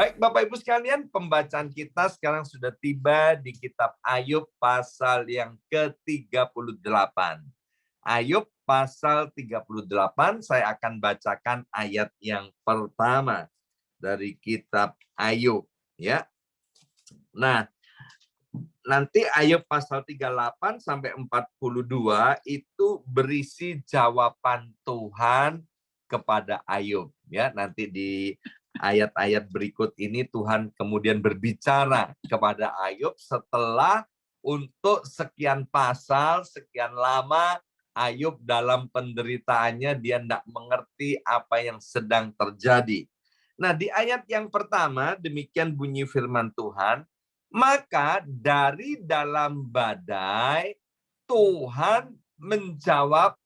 Baik Bapak Ibu sekalian, pembacaan kita sekarang sudah tiba di kitab Ayub pasal yang ke-38. Ayub pasal 38, saya akan bacakan ayat yang pertama dari kitab Ayub, ya. Nah, nanti Ayub pasal 38 sampai 42 itu berisi jawaban Tuhan kepada Ayub, ya. Nanti di ayat-ayat berikut ini Tuhan kemudian berbicara kepada Ayub setelah untuk sekian pasal, sekian lama Ayub dalam penderitaannya dia tidak mengerti apa yang sedang terjadi. Nah, di ayat yang pertama demikian bunyi firman Tuhan, maka dari dalam badai Tuhan menjawab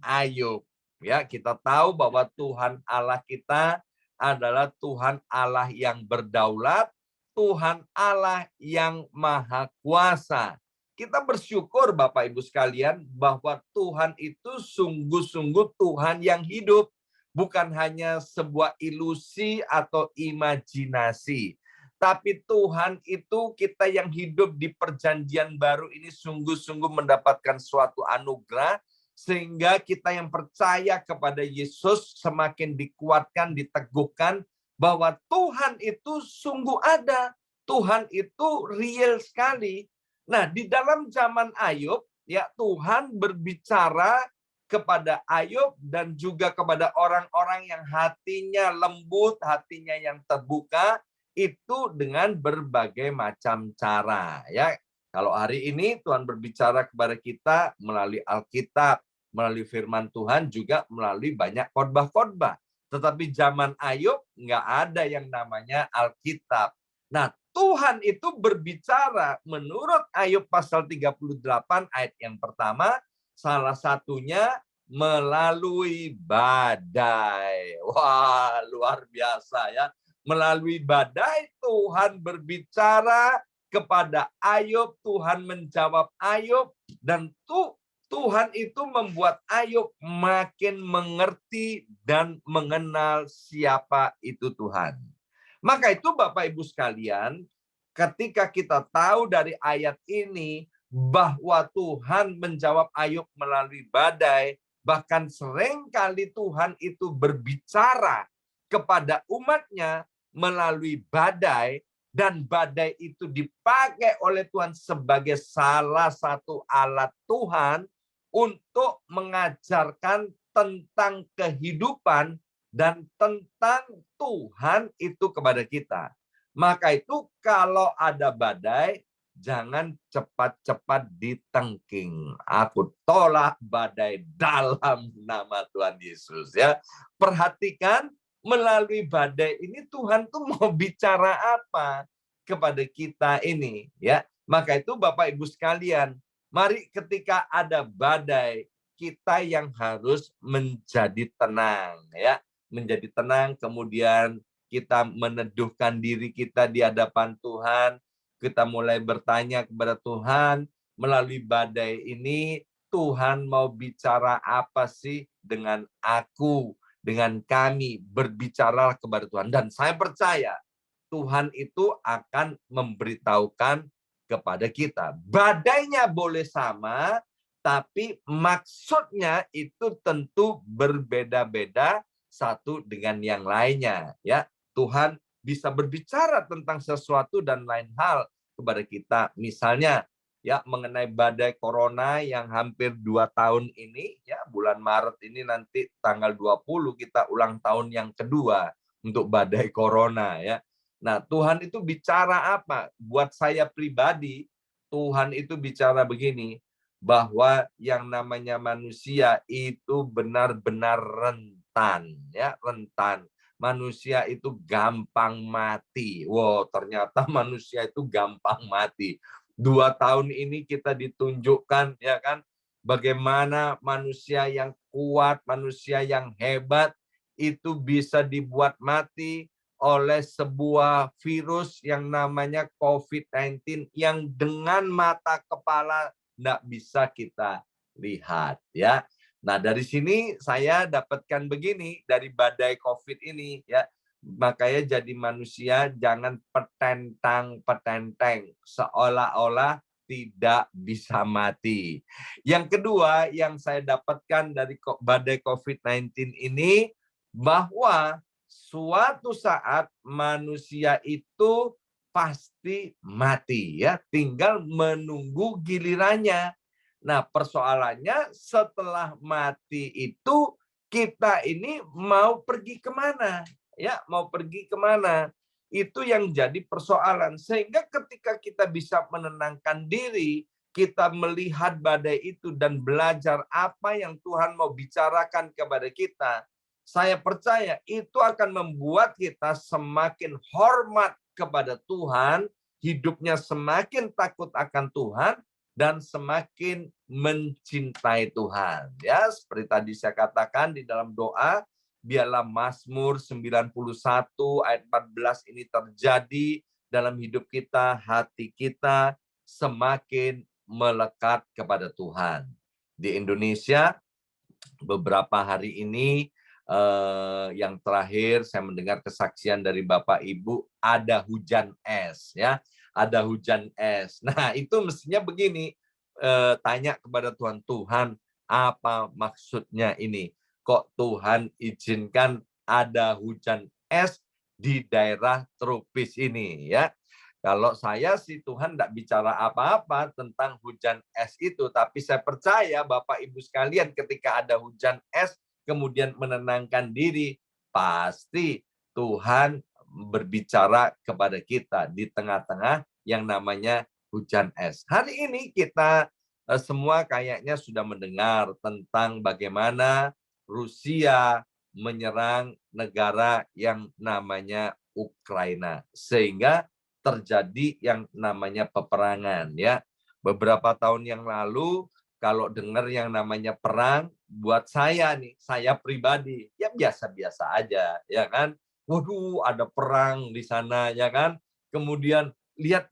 Ayub. Ya, kita tahu bahwa Tuhan Allah kita adalah Tuhan Allah yang berdaulat, Tuhan Allah yang maha kuasa. Kita bersyukur Bapak Ibu sekalian bahwa Tuhan itu sungguh-sungguh Tuhan yang hidup. Bukan hanya sebuah ilusi atau imajinasi. Tapi Tuhan itu kita yang hidup di perjanjian baru ini sungguh-sungguh mendapatkan suatu anugerah. Sehingga kita yang percaya kepada Yesus semakin dikuatkan, diteguhkan bahwa Tuhan itu sungguh ada. Tuhan itu real sekali. Nah, di dalam zaman Ayub, ya Tuhan berbicara kepada Ayub dan juga kepada orang-orang yang hatinya lembut, hatinya yang terbuka, itu dengan berbagai macam cara. Ya, kalau hari ini Tuhan berbicara kepada kita melalui Alkitab, melalui firman Tuhan, juga melalui banyak khotbah-khotbah. Tetapi zaman Ayub nggak ada yang namanya Alkitab. Nah, Tuhan itu berbicara menurut Ayub pasal 38 ayat yang pertama, salah satunya melalui badai. Wah, luar biasa ya. Melalui badai Tuhan berbicara kepada Ayub, Tuhan menjawab Ayub, dan Tuhan itu membuat Ayub makin mengerti dan mengenal siapa itu Tuhan. Maka itu Bapak Ibu sekalian, ketika kita tahu dari ayat ini bahwa Tuhan menjawab Ayub melalui badai, bahkan seringkali Tuhan itu berbicara kepada umatnya melalui badai, dan badai itu dipakai oleh Tuhan sebagai salah satu alat Tuhan untuk mengajarkan tentang kehidupan dan tentang Tuhan itu kepada kita. Maka itu kalau ada badai, jangan cepat-cepat ditengking. Aku tolak badai dalam nama Tuhan Yesus. Ya, perhatikan melalui badai ini Tuhan tuh mau bicara apa kepada kita ini, ya. Maka itu Bapak Ibu sekalian, mari ketika ada badai, kita yang harus menjadi tenang, ya. Menjadi tenang, kemudian kita meneduhkan diri kita di hadapan Tuhan, kita mulai bertanya kepada Tuhan, melalui badai ini, Tuhan mau bicara apa sih dengan aku, dengan kami, berbicara kepada Tuhan. Dan saya percaya Tuhan itu akan memberitahukan kepada kita. Badainya boleh sama, tapi maksudnya itu tentu berbeda-beda satu dengan yang lainnya. Ya, Tuhan bisa berbicara tentang sesuatu dan lain hal kepada kita. Misalnya, ya mengenai badai corona yang hampir 2 tahun ini, ya bulan Maret ini nanti tanggal 20 kita ulang tahun yang kedua untuk badai corona, ya. Nah, Tuhan itu bicara apa? Buat saya pribadi, Tuhan itu bicara begini, bahwa yang namanya manusia itu benar-benar rentan, ya, rentan. Manusia itu gampang mati. Wow, ternyata manusia itu gampang mati. 2 tahun ini kita ditunjukkan, ya kan, bagaimana manusia yang kuat, manusia yang hebat itu bisa dibuat mati oleh sebuah virus yang namanya COVID-19 yang dengan mata kepala tidak bisa kita lihat, ya. Nah, dari sini saya dapatkan begini dari badai COVID ini, ya. Makanya jadi manusia jangan petentang-petenteng, seolah-olah tidak bisa mati. Yang kedua yang saya dapatkan dari badai COVID-19 ini, bahwa suatu saat manusia itu pasti mati, ya, tinggal menunggu gilirannya. Nah, persoalannya setelah mati itu kita ini mau pergi kemana? Ya, mau pergi kemana? Itu yang jadi persoalan. Sehingga ketika kita bisa menenangkan diri, kita melihat badai itu dan belajar apa yang Tuhan mau bicarakan kepada kita, saya percaya itu akan membuat kita semakin hormat kepada Tuhan, hidupnya semakin takut akan Tuhan, dan semakin mencintai Tuhan. Ya, seperti tadi saya katakan di dalam doa, biarlah Mazmur 91 ayat 14 ini terjadi dalam hidup kita, hati kita semakin melekat kepada Tuhan. Di Indonesia, beberapa hari ini yang terakhir saya mendengar kesaksian dari Bapak Ibu, ada hujan es, ya, ada hujan es. Nah, itu mestinya begini, tanya kepada Tuhan, Tuhan, apa maksudnya ini? Kok Tuhan izinkan ada hujan es di daerah tropis ini, ya? Kalau saya sih Tuhan tidak bicara apa-apa tentang hujan es itu, tapi saya percaya Bapak Ibu sekalian ketika ada hujan es kemudian menenangkan diri, pasti Tuhan berbicara kepada kita di tengah-tengah yang namanya hujan es. Hari ini kita semua kayaknya sudah mendengar tentang bagaimana Rusia menyerang negara yang namanya Ukraina, sehingga terjadi yang namanya peperangan, ya. Beberapa tahun yang lalu kalau dengar yang namanya perang, buat saya nih, saya pribadi ya biasa-biasa aja, ya kan. Waduh, ada perang di sana, ya kan. Kemudian lihat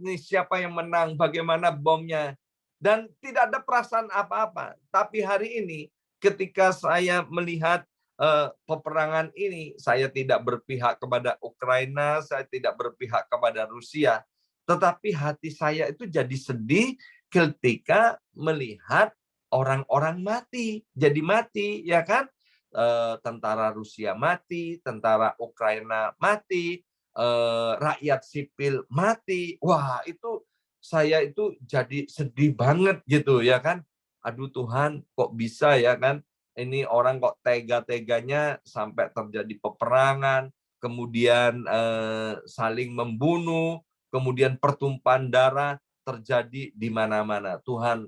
nih siapa yang menang, bagaimana bomnya, dan tidak ada perasaan apa-apa. Tapi hari ini ketika saya melihat peperangan ini, saya tidak berpihak kepada Ukraina, saya tidak berpihak kepada Rusia, tetapi hati saya itu jadi sedih ketika melihat orang-orang mati, jadi mati, ya kan? Tentara Rusia mati, tentara Ukraina mati, rakyat sipil mati. Wah, itu saya itu jadi sedih banget gitu, ya kan? Aduh Tuhan, kok bisa, ya kan? Ini orang kok tega-teganya sampai terjadi peperangan, kemudian saling membunuh, kemudian pertumpahan darah terjadi di mana-mana. Tuhan,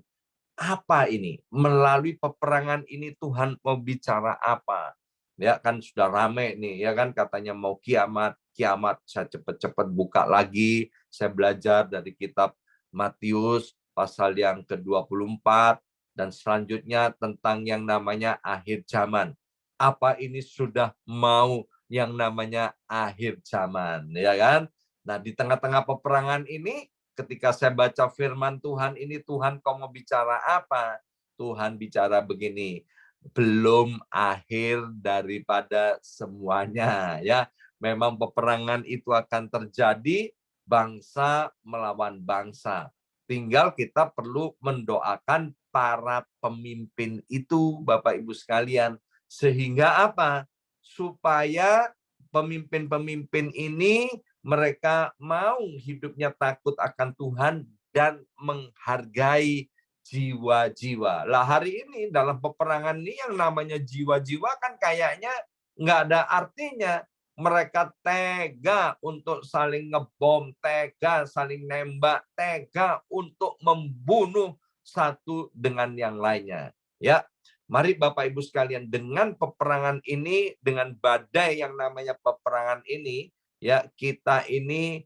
apa ini? Melalui peperangan ini Tuhan mau bicara apa? Ya kan sudah rame nih, ya kan katanya mau kiamat, kiamat. Saya cepat-cepat buka lagi, saya belajar dari kitab Matius pasal yang ke-24 dan selanjutnya tentang yang namanya akhir zaman. Apa ini sudah mau yang namanya akhir zaman, ya kan? Nah, di tengah-tengah peperangan ini ketika saya baca firman Tuhan ini, Tuhan kau mau bicara apa? Tuhan bicara begini, belum akhir daripada semuanya, ya. Memang peperangan itu akan terjadi, bangsa melawan bangsa. Tinggal kita perlu mendoakan para pemimpin itu, Bapak Ibu sekalian, sehingga apa? Supaya pemimpin-pemimpin ini mereka mau hidupnya takut akan Tuhan dan menghargai jiwa-jiwa. Lah hari ini dalam peperangan ini yang namanya jiwa-jiwa kan kayaknya nggak ada artinya. Mereka tega untuk saling ngebom, tega saling nembak, tega untuk membunuh satu dengan yang lainnya. Ya, mari Bapak Ibu sekalian, dengan peperangan ini, dengan badai yang namanya peperangan ini, ya kita ini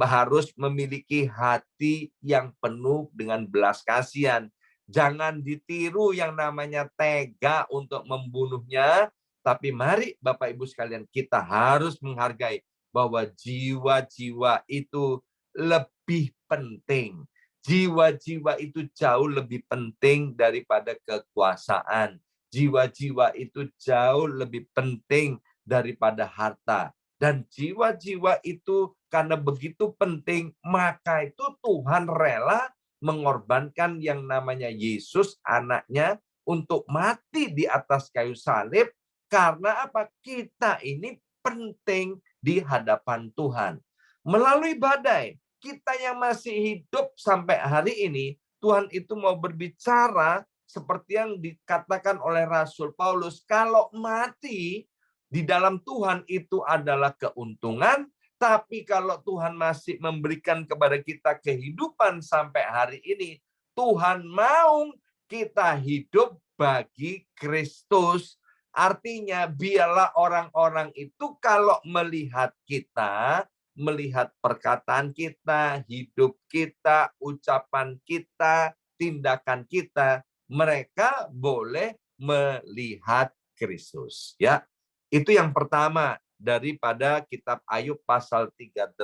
harus memiliki hati yang penuh dengan belas kasihan. Jangan ditiru yang namanya tega untuk membunuhnya, tapi mari Bapak Ibu sekalian, kita harus menghargai bahwa jiwa-jiwa itu lebih penting. Jiwa-jiwa itu jauh lebih penting daripada kekuasaan. Jiwa-jiwa itu jauh lebih penting daripada harta. Dan jiwa-jiwa itu karena begitu penting, maka itu Tuhan rela mengorbankan yang namanya Yesus, anaknya, untuk mati di atas kayu salib. Karena apa? Kita ini penting di hadapan Tuhan. Melalui badai, kita yang masih hidup sampai hari ini, Tuhan itu mau berbicara seperti yang dikatakan oleh Rasul Paulus, kalau mati di dalam Tuhan itu adalah keuntungan, tapi kalau Tuhan masih memberikan kepada kita kehidupan sampai hari ini, Tuhan mau kita hidup bagi Kristus. Artinya biarlah orang-orang itu kalau melihat kita, melihat perkataan kita, hidup kita, ucapan kita, tindakan kita, mereka boleh melihat Kristus. Ya, itu yang pertama daripada kitab Ayub pasal 38,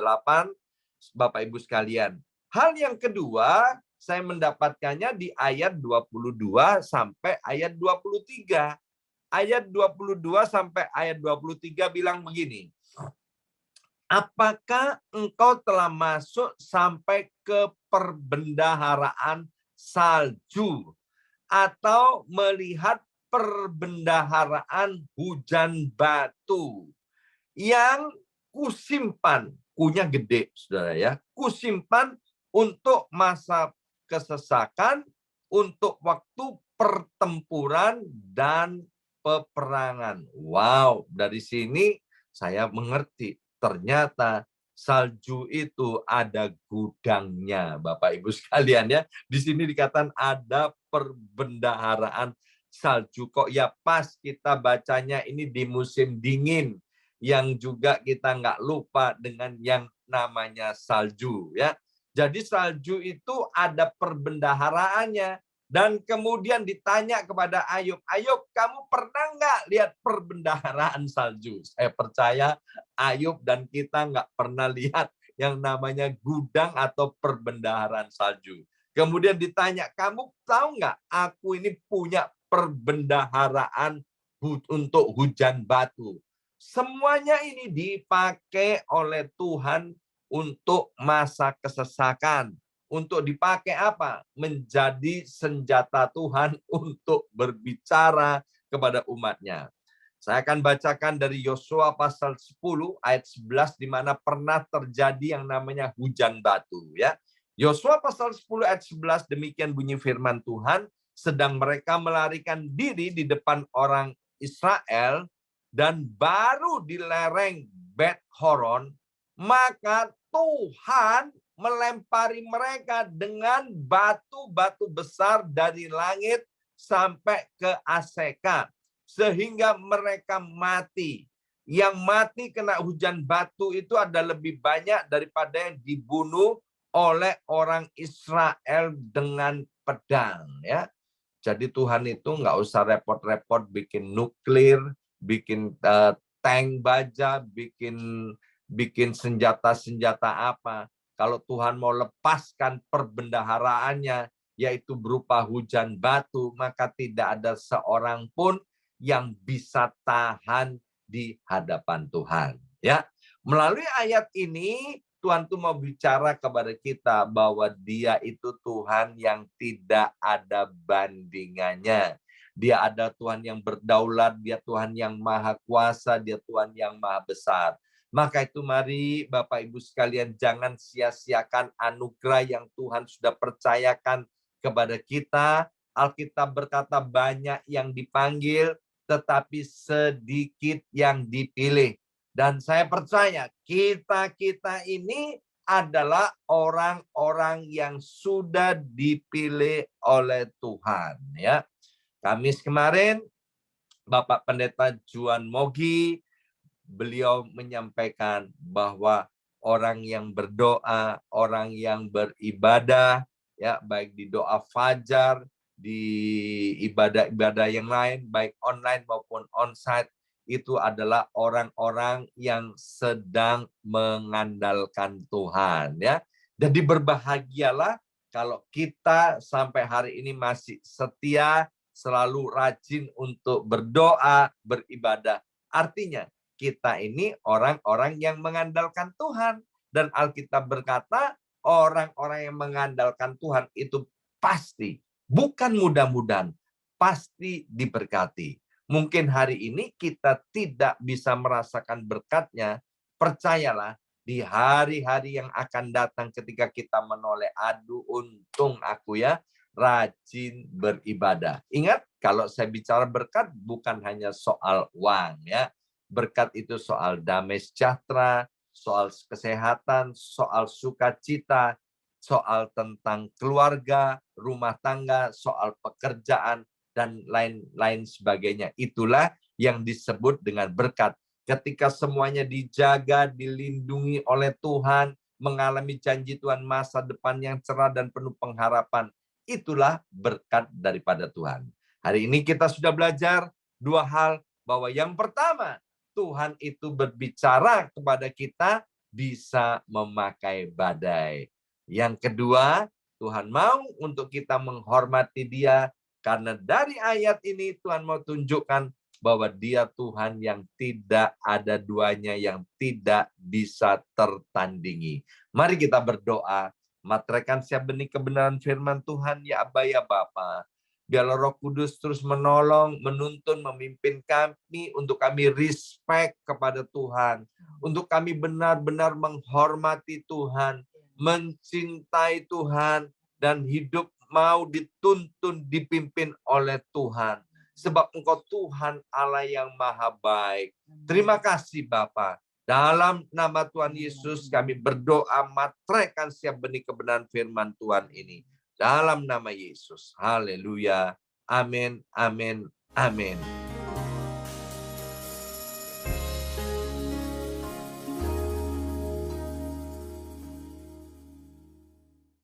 Bapak Ibu sekalian. Hal yang kedua, saya mendapatkannya di ayat 22 sampai ayat 23. Ayat 22 sampai ayat 23 bilang begini. Apakah engkau telah masuk sampai ke perbendaharaan salju atau melihat perbendaharaan hujan batu yang kusimpan, kunya gede, saudara ya, kusimpan untuk masa kesesakan, untuk waktu pertempuran dan peperangan. Wow, dari sini saya mengerti, ternyata salju itu ada gudangnya, Bapak Ibu sekalian ya. Di sini dikatakan ada perbendaharaan salju. Kok ya pas kita bacanya ini di musim dingin, yang juga kita nggak lupa dengan yang namanya salju ya. Jadi salju itu ada perbendaharaannya. Dan kemudian ditanya kepada Ayub, Ayub, kamu pernah nggak lihat perbendaharaan salju? Saya percaya Ayub dan kita nggak pernah lihat yang namanya gudang atau perbendaharaan salju. Kemudian ditanya, kamu tahu nggak, aku ini punya perbendaharaan untuk hujan batu. Semuanya ini dipakai oleh Tuhan untuk masa kesesakan. Untuk dipakai apa? Menjadi senjata Tuhan untuk berbicara kepada umatnya. Saya akan bacakan dari Yosua pasal 10 ayat 11 di mana pernah terjadi yang namanya hujan batu ya. Yosua pasal 10 ayat 11 demikian bunyi firman Tuhan, sedang mereka melarikan diri di depan orang Israel dan baru di lereng Bet Horon, maka Tuhan melempari mereka dengan batu-batu besar dari langit sampai ke Aseka, sehingga mereka mati. Yang mati kena hujan batu itu ada lebih banyak daripada yang dibunuh oleh orang Israel dengan pedang. Ya, jadi Tuhan itu nggak usah repot-repot bikin nuklir, bikin tank baja, bikin senjata-senjata apa. Kalau Tuhan mau lepaskan perbendaharaannya, yaitu berupa hujan batu, maka tidak ada seorang pun yang bisa tahan di hadapan Tuhan. Ya, melalui ayat ini Tuhan tuh mau bicara kepada kita bahwa Dia itu Tuhan yang tidak ada bandingannya. Dia ada Tuhan yang berdaulat, Dia Tuhan yang maha kuasa, Dia Tuhan yang maha besar. Maka itu mari Bapak Ibu sekalian jangan sia-siakan anugerah yang Tuhan sudah percayakan kepada kita. Alkitab berkata banyak yang dipanggil tetapi sedikit yang dipilih. Dan saya percaya kita ini adalah orang-orang yang sudah dipilih oleh Tuhan ya. Kamis kemarin Bapak Pendeta Juan Mogi, beliau menyampaikan bahwa orang yang berdoa, orang yang beribadah, ya baik di doa fajar, di ibadah-ibadah yang lain, baik online maupun onsite, itu adalah orang-orang yang sedang mengandalkan Tuhan. Ya, jadi berbahagialah kalau kita sampai hari ini masih setia, selalu rajin untuk berdoa, beribadah. Artinya kita ini orang-orang yang mengandalkan Tuhan. Dan Alkitab berkata, orang-orang yang mengandalkan Tuhan itu pasti, bukan mudah-mudahan, pasti diberkati. Mungkin hari ini kita tidak bisa merasakan berkatnya, percayalah, di hari-hari yang akan datang ketika kita menoleh, aduh untung aku ya, rajin beribadah. Ingat, kalau saya bicara berkat bukan hanya soal uang ya. Berkat itu soal damai sejahtera, soal kesehatan, soal sukacita, soal tentang keluarga, rumah tangga, soal pekerjaan, dan lain-lain sebagainya. Itulah yang disebut dengan berkat. Ketika semuanya dijaga, dilindungi oleh Tuhan, mengalami janji Tuhan masa depan yang cerah dan penuh pengharapan, itulah berkat daripada Tuhan. Hari ini kita sudah belajar dua hal, bahwa yang pertama, Tuhan itu berbicara kepada kita bisa memakai badai. Yang kedua, Tuhan mau untuk kita menghormati Dia, karena dari ayat ini Tuhan mau tunjukkan bahwa Dia Tuhan yang tidak ada duanya, yang tidak bisa tertandingi. Mari kita berdoa, materaikan siap benih kebenaran firman Tuhan, ya Aba ya Bapa. Biarlah Roh Kudus terus menolong, menuntun, memimpin kami untuk kami respect kepada Tuhan. Untuk kami benar-benar menghormati Tuhan, mencintai Tuhan, dan hidup mau dituntun, dipimpin oleh Tuhan. Sebab Engkau Tuhan Allah yang maha baik. Terima kasih Bapa. Dalam nama Tuhan Yesus kami berdoa, materaikan siap benih kebenaran firman Tuhan ini. Dalam nama Yesus. Haleluya. Amin, amin, amin.